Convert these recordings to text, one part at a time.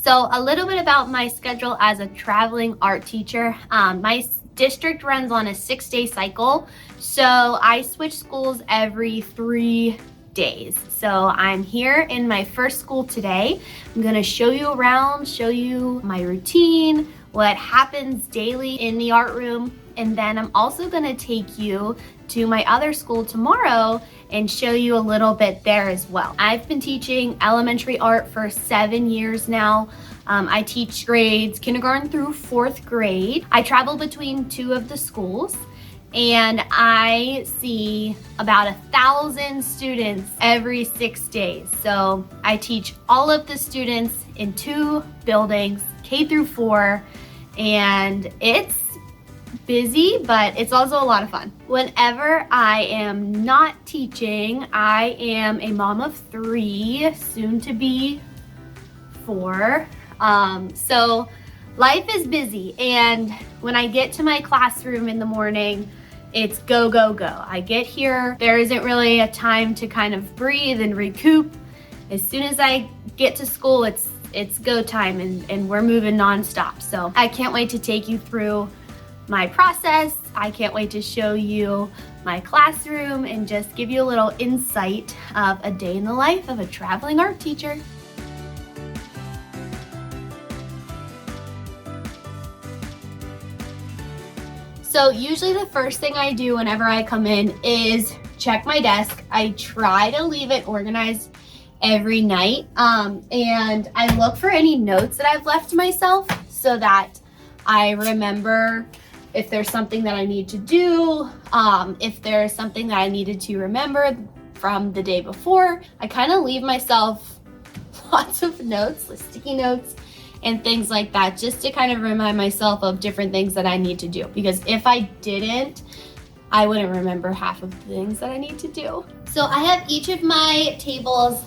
So a little bit about my schedule as a traveling art teacher. My district runs on a 6-day cycle. So I switch schools every 3 days. So I'm here in my first school today. I'm gonna show you around, show you my routine, what happens daily in the art room. And then I'm also gonna take you to my other school tomorrow and show you a little bit there as well. I've been teaching elementary art for 7 years now. I teach grades kindergarten through 4th grade. I travel between 2 of the schools, and I see about 1,000 students every 6 days. So I teach all of the students in 2 buildings, K through 4, and it's busy, but it's also a lot of fun. Whenever I am not teaching, I am a mom of 3, soon to be 4. So life is busy, and when I get to my classroom in the morning, it's go, go, go. I get here, there isn't really a time to kind of breathe and recoup. As soon as I get to school, it's go time, and we're moving nonstop. So I can't wait to take you through my process. I can't wait to show you my classroom and just give you a little insight of a day in the life of a traveling art teacher. So usually the first thing I do whenever I come in is check my desk. I try to leave it organized every night, and I look for any notes that I've left myself so that I remember if there's something that I need to do, if there's something that I needed to remember from the day before. I kind of leave myself lots of notes, like sticky notes and things like that, just to kind of remind myself of different things that I need to do. Because if I didn't, I wouldn't remember half of the things that I need to do. So I have each of my tables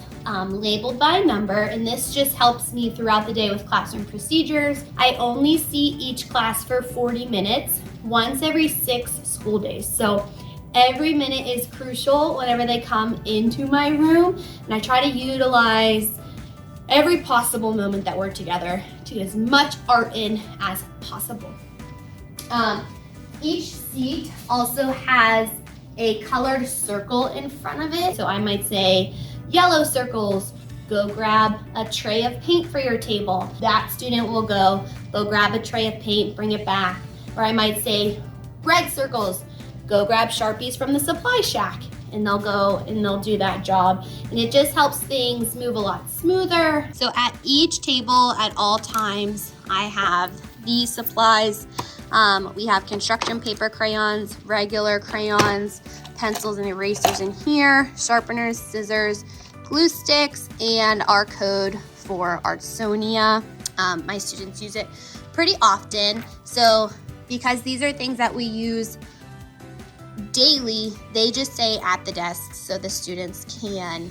labeled by number, and this just helps me throughout the day with classroom procedures. I only see each class for 40 minutes, once every 6 school days. So every minute is crucial whenever they come into my room, and I try to utilize every possible moment that we're together to get as much art in as possible. Each seat also has a colored circle in front of it. So I might say, yellow circles, go grab a tray of paint for your table. That student will go grab a tray of paint, bring it back. Or I might say, red circles, go grab Sharpies from the supply shack. And they'll go and they'll do that job. And it just helps things move a lot smoother. So at each table at all times, I have these supplies. We have construction paper crayons, regular crayons, pencils and erasers in here, sharpeners, scissors, glue sticks, and our code for Artsonia. My students use it pretty often. So because these are things that we use daily, they just stay at the desk so the students can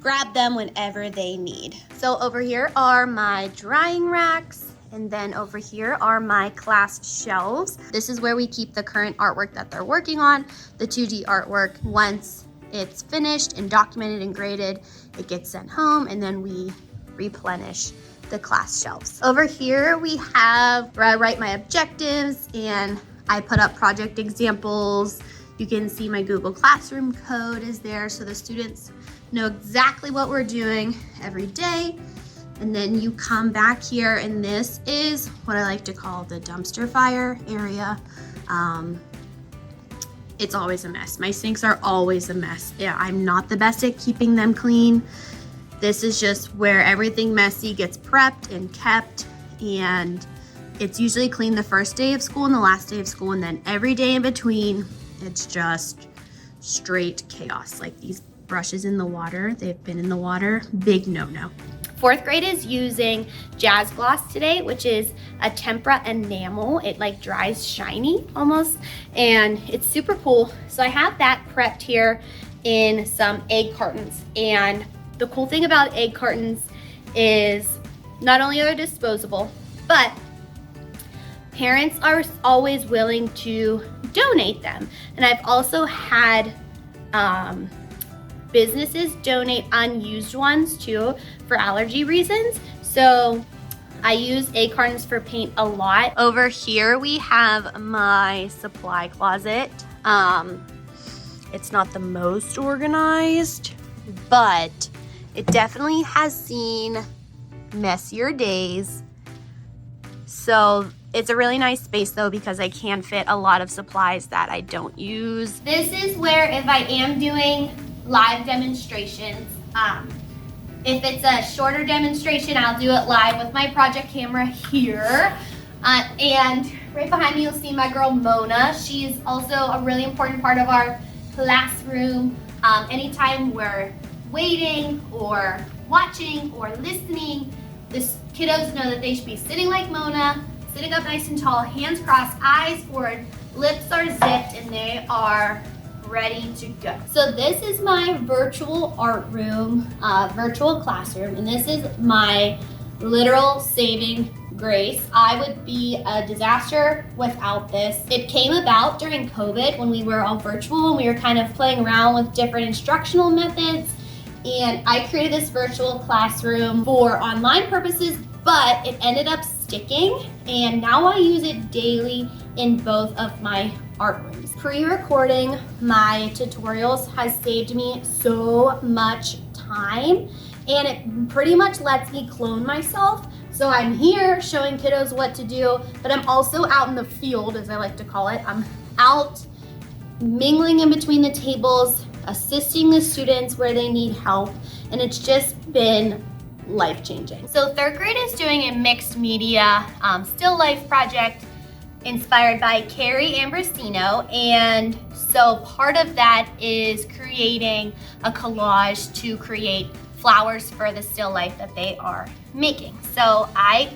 grab them whenever they need. So over here are my drying racks, and then over here are my class shelves. This is where we keep the current artwork that they're working on, the 2D artwork. Once it's finished and documented and graded, it gets sent home, and then we replenish the class shelves. Over here we have where I write my objectives, and I put up project examples. You can see my Google Classroom code is there, so the students know exactly what we're doing every day. And then you come back here, and this is what I like to call the dumpster fire area. It's always a mess. My sinks are always a mess. Yeah, I'm not the best at keeping them clean. This is just where everything messy gets prepped and kept, and it's usually clean the first day of school and the last day of school, and then every day in between, it's just straight chaos. Like these brushes in the water, they've been in the water, big no-no. 4th grade is using Jazz Gloss today, which is a tempera enamel. It like dries shiny almost, and it's super cool. So I have that prepped here in some egg cartons. And the cool thing about egg cartons is not only are they disposable, but parents are always willing to donate them. And I've also had businesses donate unused ones too for allergy reasons. So I use acorns for paint a lot. Over here we have my supply closet. It's not the most organized, but it definitely has seen messier days. So it's a really nice space though, because I can fit a lot of supplies that I don't use. This is where, if I am doing live demonstrations, if it's a shorter demonstration, I'll do it live with my project camera here. And right behind me, you'll see my girl Mona. She's also a really important part of our classroom. Anytime we're waiting or watching or listening, the kiddos know that they should be sitting like Mona, sitting up nice and tall, hands crossed, eyes forward, lips are zipped, and they are ready to go. So this is my virtual art room, virtual classroom, and this is my literal saving grace. I would be a disaster without this. It came about during COVID when we were all virtual and we were kind of playing around with different instructional methods. And I created this virtual classroom for online purposes, but it ended up sticking. And now I use it daily in both of my art rooms. Pre-recording my tutorials has saved me so much time, and it pretty much lets me clone myself. So I'm here showing kiddos what to do, but I'm also out in the field, as I like to call it. I'm out mingling in between the tables, assisting the students where they need help, and it's just been life-changing. So third grade is doing a mixed media still life project inspired by Carrie Ambrosino, and so part of that is creating a collage to create flowers for the still life that they are making. So I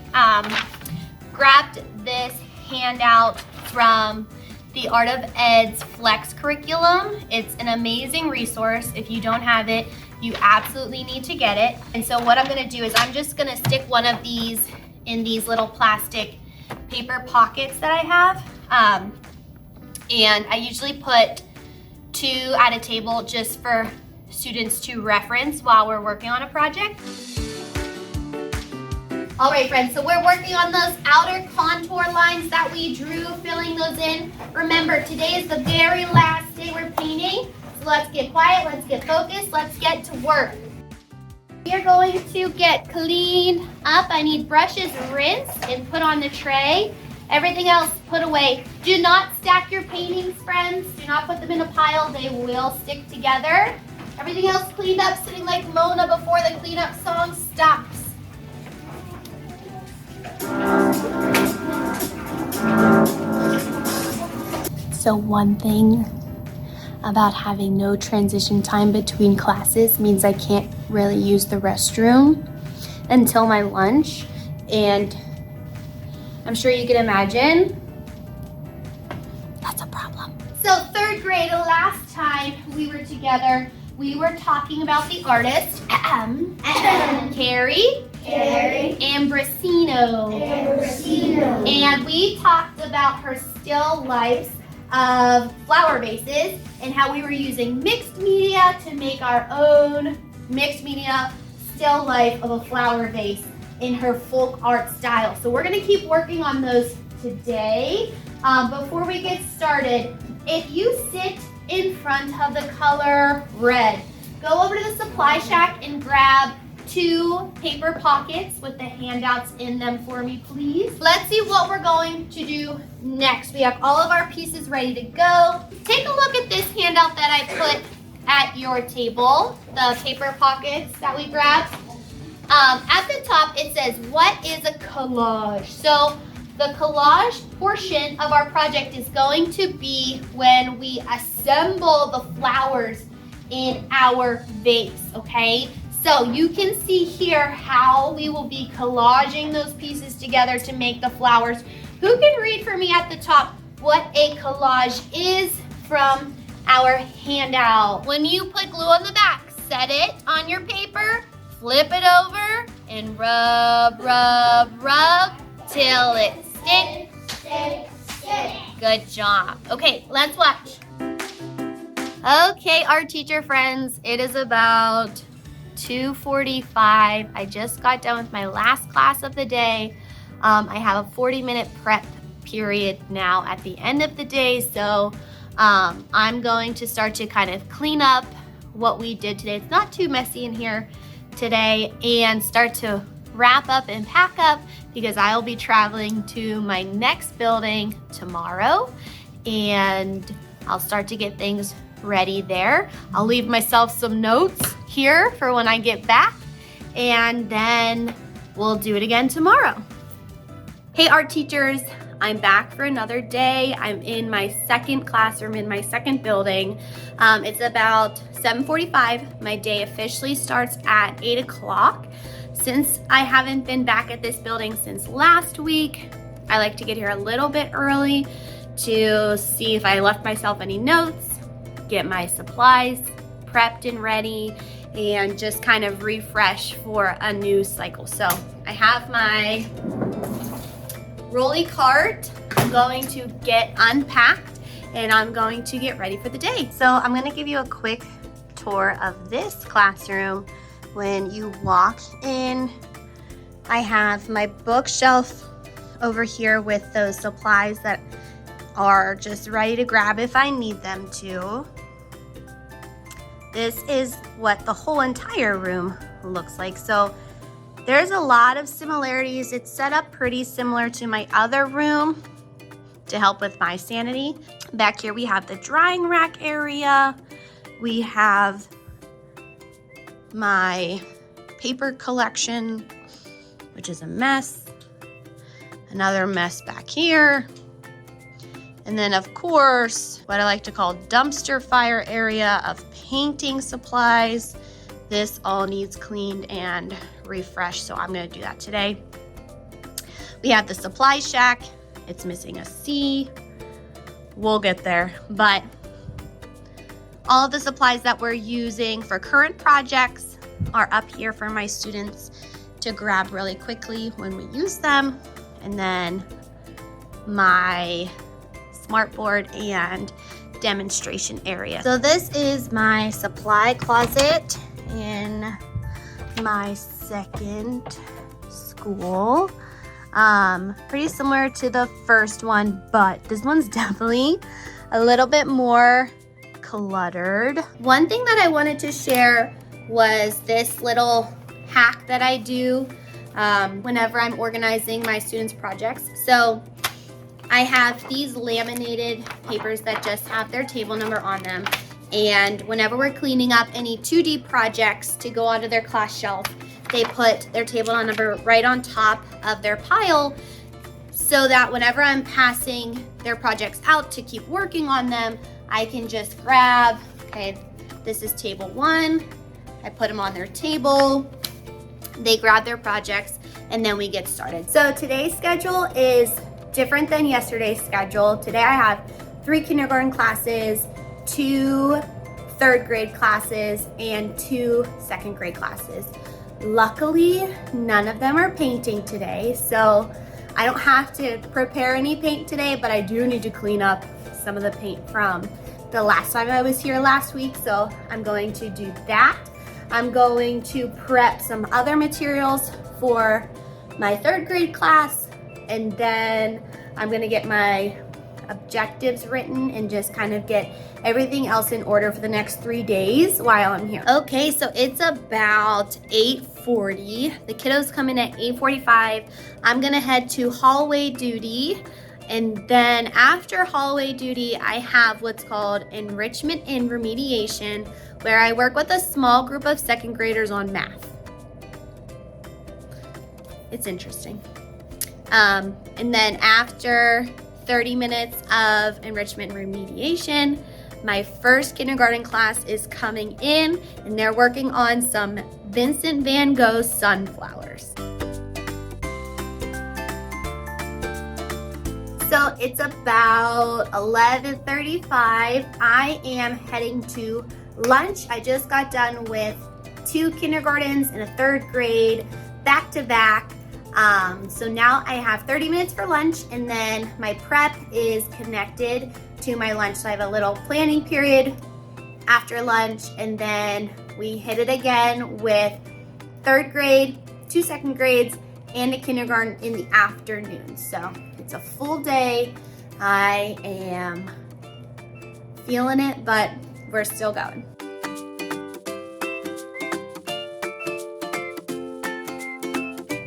grabbed this handout from the Art of Ed's Flex curriculum. It's an amazing resource. If you don't have it, you absolutely need to get it. And so what I'm gonna do is I'm just gonna stick one of these in these little plastic paper pockets that I have. And I usually put 2 at a table just for students to reference while we're working on a project. All right, friends, so we're working on those outer contour lines that we drew, filling those in. Remember, today is the very last day we're painting, so let's get quiet, let's get focused, let's get to work. We are going to get cleaned up. I need brushes rinsed and put on the tray. Everything else put away. Do not stack your paintings, friends. Do not put them in a pile. They will stick together. Everything else cleaned up, sitting like Mona before the cleanup song stops. So one thing about having no transition time between classes means I can't really use the restroom until my lunch, and I'm sure you can imagine that's a problem. So third grade, the last time we were together, we were talking about the artist, Carrie Ambrosino. And we talked about her still lifes of flower vases and how we were using mixed media to make our own mixed media still life of a flower vase in her folk art style. So we're gonna keep working on those today. Before we get started, if you sit in front of the color red, go over to the supply shack and grab 2 paper pockets with the handouts in them for me, please. Let's see what we're going to do next. We have all of our pieces ready to go. Take a look at this handout that I put at your table, the paper pockets that we grabbed. At the top, it says, what is a collage? So the collage portion of our project is going to be when we assemble the flowers in our vase, okay? So you can see here how we will be collaging those pieces together to make the flowers. Who can read for me at the top what a collage is from our handout? When you put glue on the back, set it on your paper, flip it over, and rub, rub, rub till it sticks. Good job. Okay, let's watch. Okay, art teacher friends, it is about 2:45. I just got done with my last class of the day. I have a 40-minute prep period now at the end of the day, so I'm going to start to kind of clean up what we did today. It's not too messy in here today, and start to wrap up and pack up because I'll be traveling to my next building tomorrow, and I'll start to get things ready there. I'll leave myself some notes here for when I get back, and then we'll do it again tomorrow. Hey art teachers, I'm back for another day. I'm in my second classroom in my second building. It's about 7:45. My day officially starts at 8 o'clock. Since I haven't been back at this building since last week, I like to get here a little bit early to see if I left myself any notes, get my supplies prepped and ready, and just kind of refresh for a new cycle. So I have my rolly cart. I'm going to get unpacked and I'm going to get ready for the day. So I'm going to give you a quick tour of this classroom. When you walk in, I have my bookshelf over here with those supplies that are just ready to grab if I need them to. This is what the whole entire room looks like. So there's a lot of similarities. It's set up pretty similar to my other room to help with my sanity. Back here we have the drying rack area. We have my paper collection, which is a mess. Another mess back here. And then of course, what I like to call dumpster fire area of painting supplies. This all needs cleaned and refreshed, so I'm gonna do that today. We have the supply shack. It's missing a C. We'll get there, but all of the supplies that we're using for current projects are up here for my students to grab really quickly when we use them. And then my smartboard and demonstration area. So this is my supply closet in my second school. Pretty similar to the first one, but this one's definitely a little bit more cluttered. One thing that I wanted to share was this little hack that I do whenever I'm organizing my students' projects. So I have these laminated papers that just have their table number on them. And whenever we're cleaning up any 2D projects to go onto their class shelf, they put their table number right on top of their pile so that whenever I'm passing their projects out to keep working on them, I can just grab, okay, this is table 1. I put them on their table. They grab their projects and then we get started. So today's schedule is different than yesterday's schedule. Today I have 3 kindergarten classes, 2 third grade classes, and 2 second grade classes. Luckily, none of them are painting today, so I don't have to prepare any paint today, but I do need to clean up some of the paint from the last time I was here last week, so I'm going to do that. I'm going to prep some other materials for my third grade class, and then I'm gonna get my objectives written and just kind of get everything else in order for the next 3 days while I'm here. Okay, so it's about 8:40. The kiddos come in at 8:45. I'm gonna head to hallway duty, and then after hallway duty, I have what's called enrichment and remediation, where I work with a small group of second graders on math. It's interesting. And then after 30 minutes of enrichment and remediation, my first kindergarten class is coming in, and they're working on some Vincent van Gogh sunflowers. So it's about 11:35. I am heading to lunch. I just got done with 2 kindergartens and a third grade back to back. So now I have 30 minutes for lunch, and then my prep is connected to my lunch. So I have a little planning period after lunch, and then we hit it again with 3rd grade, 2 2nd grades, and a kindergarten in the afternoon. So it's a full day. I am feeling it, but we're still going.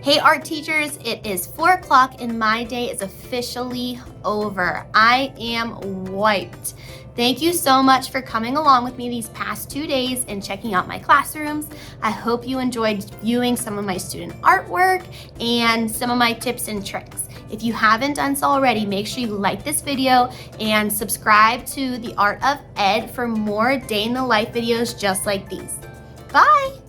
Hey art teachers, it is 4 o'clock and my day is officially over. I am wiped. Thank you so much for coming along with me these past 2 days and checking out my classrooms. I hope you enjoyed viewing some of my student artwork and some of my tips and tricks. If you haven't done so already, make sure you like this video and subscribe to The Art of Ed for more day in the life videos just like these. Bye!